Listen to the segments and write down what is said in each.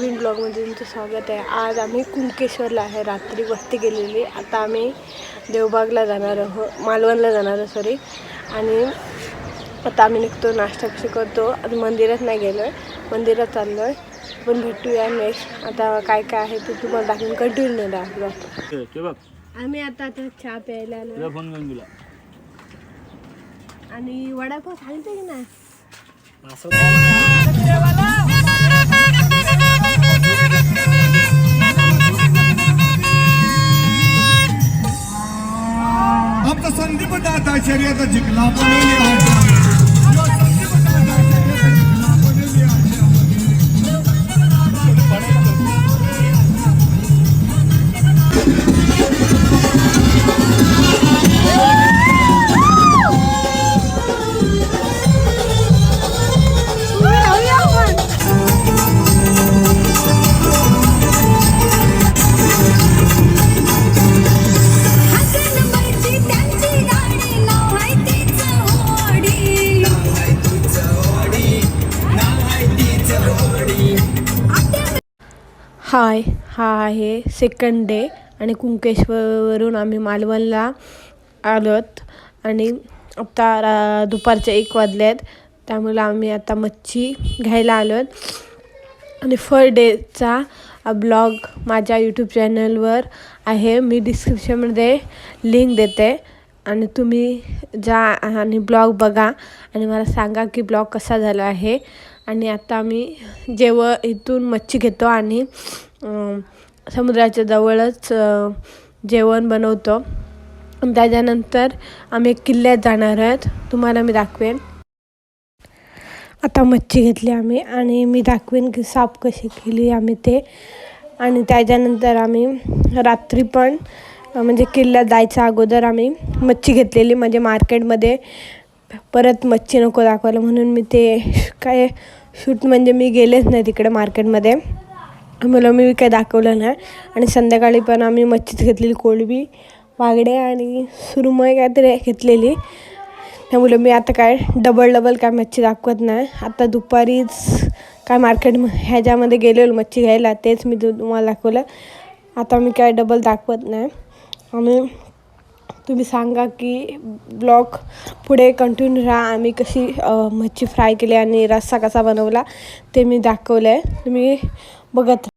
नवीन ब्लॉगमध्ये तुमचं स्वागत आहे. आज आम्ही कुणकेश्वरला आहे. रात्री वस्ती गेलेली. आता आम्ही देवबागला जाणार आहोत, मालवणला जाणार आहोत सॉरी. आणि आता आम्ही निघतो, नाश्ता कशी करतो. आता मंदिरात नाही गेलो आहे, मंदिरात चाललो आहे. पण भेटूया नेक्स्ट. आता काय काय आहे ते तुम्हाला दाखवून कंटिन्यू राहा. आम्ही आता चहा प्यायला आलो आणि वडापाव सांगते की नाही. आमचा संदीप दादा शर्यत जिंकला पण हाय, हा आहे सेकंड डे आणि कुणकेश्वरवरून आम्ही मालवणला आलोत. आणि आता दुपारचे 1 वाजले आहेत, त्यामुळे आम्ही आता मच्छी घ्यायला आलोत. आणि फर्स्ट डेचा ब्लॉग माझ्या यूट्यूब चॅनलवर आहे, मी डिस्क्रिप्शनमध्ये लिंक देते आणि तुम्ही जा आणि ब्लॉग बघा आणि मला सांगा की ब्लॉग कसा झाला आहे. आणि आता आम्ही इथून मच्छी घेतो आणि समुद्राच्या जवळच जेवण बनवतो. त्याच्यानंतर आम्ही किल्ल्यात जाणार आहोत, तुम्हाला मी दाखवेन. आता मच्छी घेतली आम्ही आणि मी दाखवेन की साफ कशी केली आम्ही ते. आणि त्याच्यानंतर आम्ही रात्री पण म्हणजे किल्ल्यात जायच्या अगोदर आम्ही मच्छी घेतलेली, म्हणजे मार्केटमध्ये परत मच्छी नको दाखवायला म्हणून मी ते काय शूट म्हणजे मी गेलेच नाही तिकडे मार्केटमध्ये, मला मी काही दाखवलं नाही. आणि संध्याकाळी पण आम्ही मच्छीच घेतलेली, कोळंबी, बांगडे आणि सुरमई काहीतरी घेतलेली. त्यामुळे मी आता काय डबल काय मच्छी दाखवत नाही. आता दुपारीच काय मार्केट ह्याच्यामध्ये गेलेलो मच्छी घ्यायला, तेच मी तुम्हाला दाखवलं. आता मी काय डबल दाखवत नाही. आणि तुम्ही सांगा की ब्लॉग पुढे कंटिन्यू राहा. आम्ही कशी मच्छी फ्राय केली आणि रस्सा कसा बनवला ते मी दाखवलं आहे, तुम्ही बघत.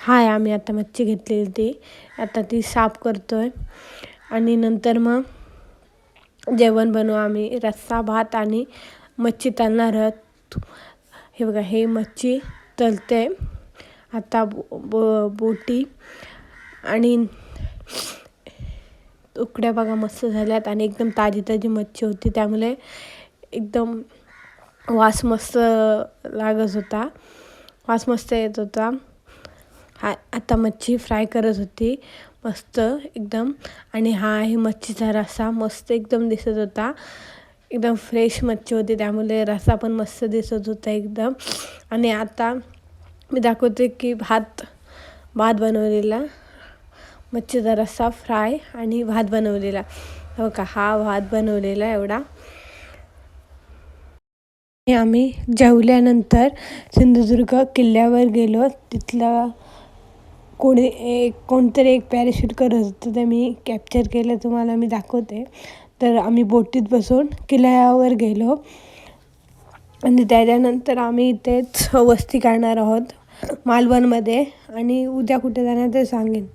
हाय, आम्ही आता मच्छी घेतलेली आता ती साफ करतो आहे. आणि नंतर मग जेवण बनवू आम्ही, रस्सा, भात आणि मच्छी तळणार आहोत. हे बघा, हे मच्छी तळते आता बोटी आणि उकड्या बघा मस्त झाल्यात. आणि एकदम ताजी मच्छी होती, त्यामुळे एकदम वास मस्त लागत होता, वास मस्त येत होता. आता मच्छी फ्राय करत होती मस्त एकदम. आणि हा आहे मच्छीचा रस्सा, मस्त एकदम दिसत होता, एकदम फ्रेश मच्छी होती, त्यामुळे रस्सा पण मस्त दिसत होता एकदम. आणि आता मी दाखवते की भात बनवलेला, मच्छीचा रस्सा फ्राय आणि भात बनवलेला. हो का, हा भात बनवलेला एवढा. आम्ही जेवल्यानंतर सिंधुदुर्ग किल्ल्यावर गेलो. तिथला कोणतरी एक पॅराशूट करत होतं, ते मी कॅप्चर केलं, तुम्हाला मी दाखवते. तर आम्ही बोटीत बसून किल्ल्यावर गेलो आणि त्याच्यानंतर आम्ही इथेच वस्ती काढणार आहोत. मालवणमध्ये आणि उद्या कुठे जाणार ते सांगेन.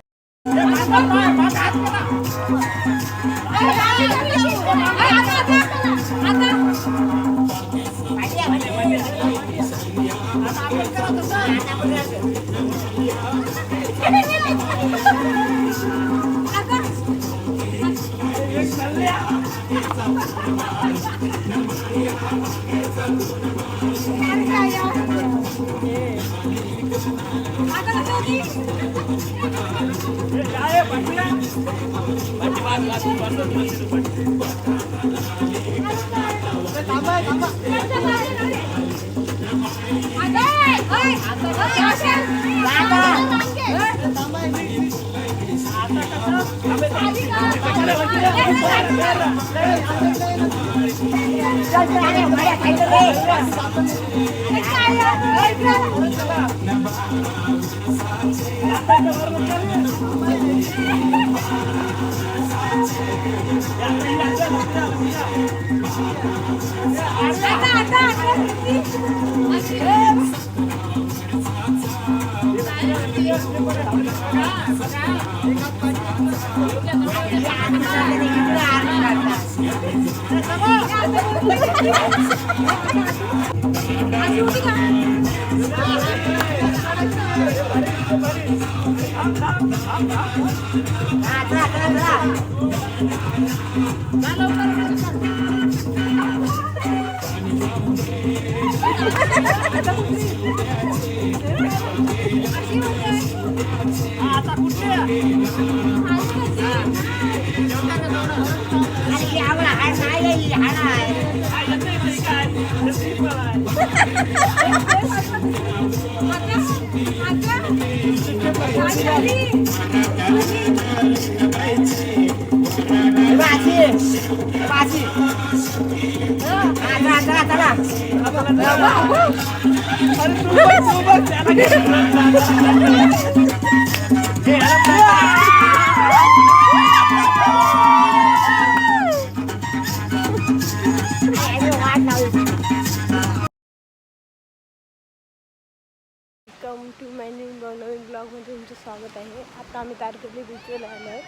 वेलकम टू माय नवीन ब्लॉगमध्ये तुमचं स्वागत आहे. आता आम्ही तारकर्ली बीचवर आलो आहे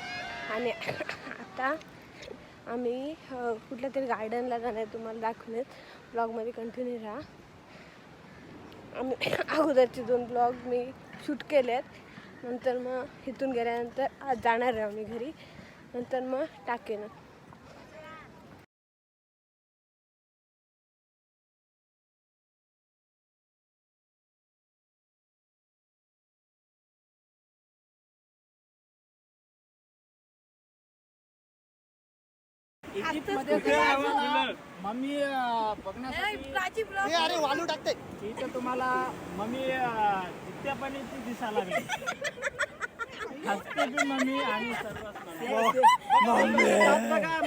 आणि आता आम्ही कुठल्या तरी गार्डनला जाणार आहे. तुम्हाला दाखवण्यात ब्लॉगमध्ये कंटिन्यू राहा. आम्ही अगोदरचे 2 ब्लॉग मी शूट केले आहेत. नंतर मग इथून गेल्यानंतर आज जाणार आहे आम्ही घरी. नंतर मग टाकेन. मम्मी बघण्यासाठी अरे वालू टाकते इथं तुम्हाला मम्मी जित्यापणीची दिसायला लागली. हसते बी मम्मी आणि सर्वच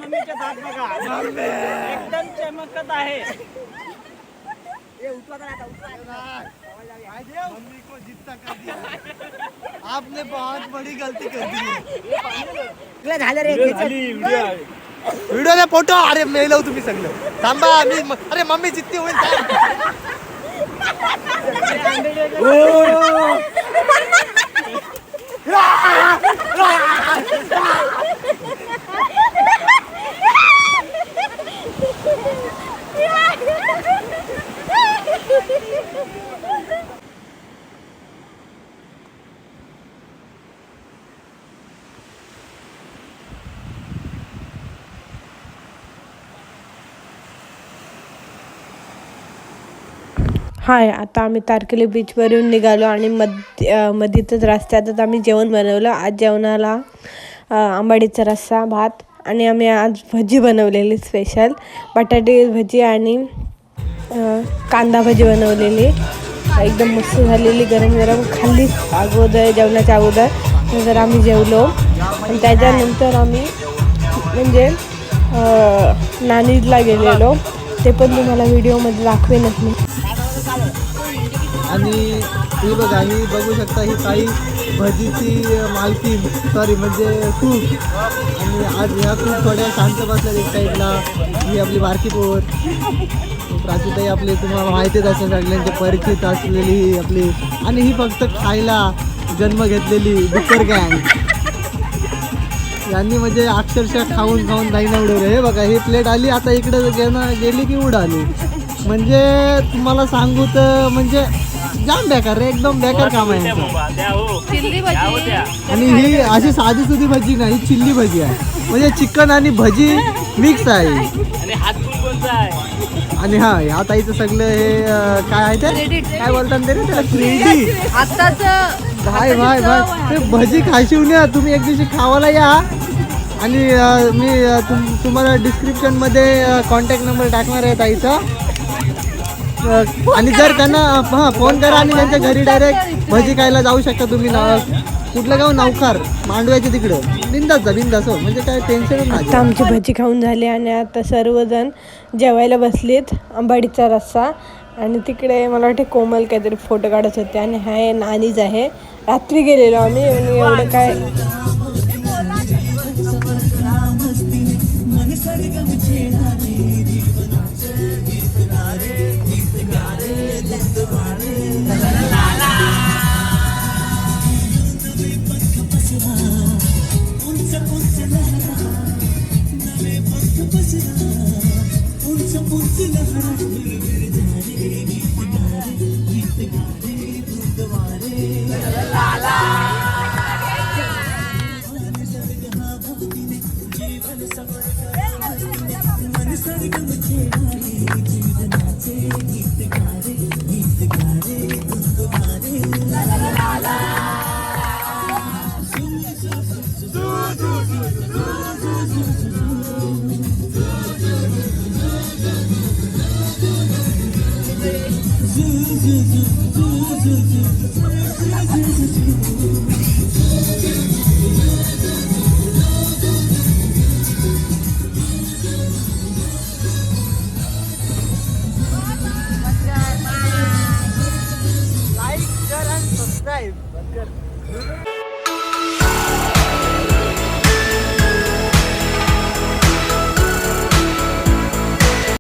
मम्मीच्या दात बघा एकदम चमकत आहे. मम्मी को जितना कर दिया आपने बहुत बड़ी गलती कर दी है. व्हिडिओला फोटो अरे मेलो तुम्ही सगळं थांबा. अरे मम्मी जितती होईल हाय, आता आम्ही तारकर्ली बीचवरून निघालो आणि मध्येच रस्त्यातच आम्ही जेवण बनवलं. आज जेवणाला आंबाडीचा रस्सा, भात आणि आम्ही आज भजी बनवलेली स्पेशल बटाटे भजी आणि कांदा भजी बनवलेली. एकदम मस्त झालेली, गरम गरम खाल्ली अगोदर, जेवणाच्या अगोदर. नंतर आम्ही जेवलो आणि त्याच्यानंतर आम्ही म्हणजे नानीला गेलेलो. ते पण तुम्हाला व्हिडिओमध्ये दाखवेनच मी. आणि ही बघा, ही बघू शकता ही ताई भजीची मालकीन सॉरी म्हणजे कूक. आणि आज ह्या खूप थोड्या शांत बसल्या एक साईडला. ही आपली बारकी पोर प्राचीताई आपली तुम्हाला माहितीच असेल सगळ्यांचे परिचित असलेली आपली, आणि ही फक्त खायला जन्म घेतलेली डुक्कर गँग. यांनी म्हणजे अक्षरशः खाऊन खाऊन दाईना उडवले. हे बघा ही प्लेट आली, आता इकडे गेली की उडाली. म्हणजे तुम्हाला सांगू तर म्हणजे जाम बेकार रे, एकदम बेकार काम आहे यांचं. आणि ही अशी साधी सुधी भजी नाही, ही चिल्ली भजी आहे. म्हणजे चिकन आणि भजी मिक्स आहे. आणि हा ह्या ताईचं सगळं हे काय आहे ते काय बोलतात ते रे त्याला, क्रेडिट. भाई भाई भाई ते भजी खाशीव ना तुम्ही, एक दिवशी खावायला या. आणि मी तुम्हाला डिस्क्रिप्शनमध्ये कॉन्टॅक्ट नंबर टाकणार आहे ताईचा. आणि जर त्यांना हां फोन करा आणि त्यांच्या घरी डायरेक्ट भजी खायला जाऊ शकता तुम्ही. कुठलं गाव, नवखार मांडव्याच्या तिकडं. बिंदास हो, म्हणजे काय टेन्शनच नाही. आता आमची भजी खाऊन झाली आणि आता सर्वजण जेवायला बसलेत. आंबाडीचा रस्सा आणि तिकडे मला वाटते कोमल काहीतरी फोटो काढत होते. आणि हा नानीच आहे. रात्री गेलेलो आम्ही आणि एवढं काय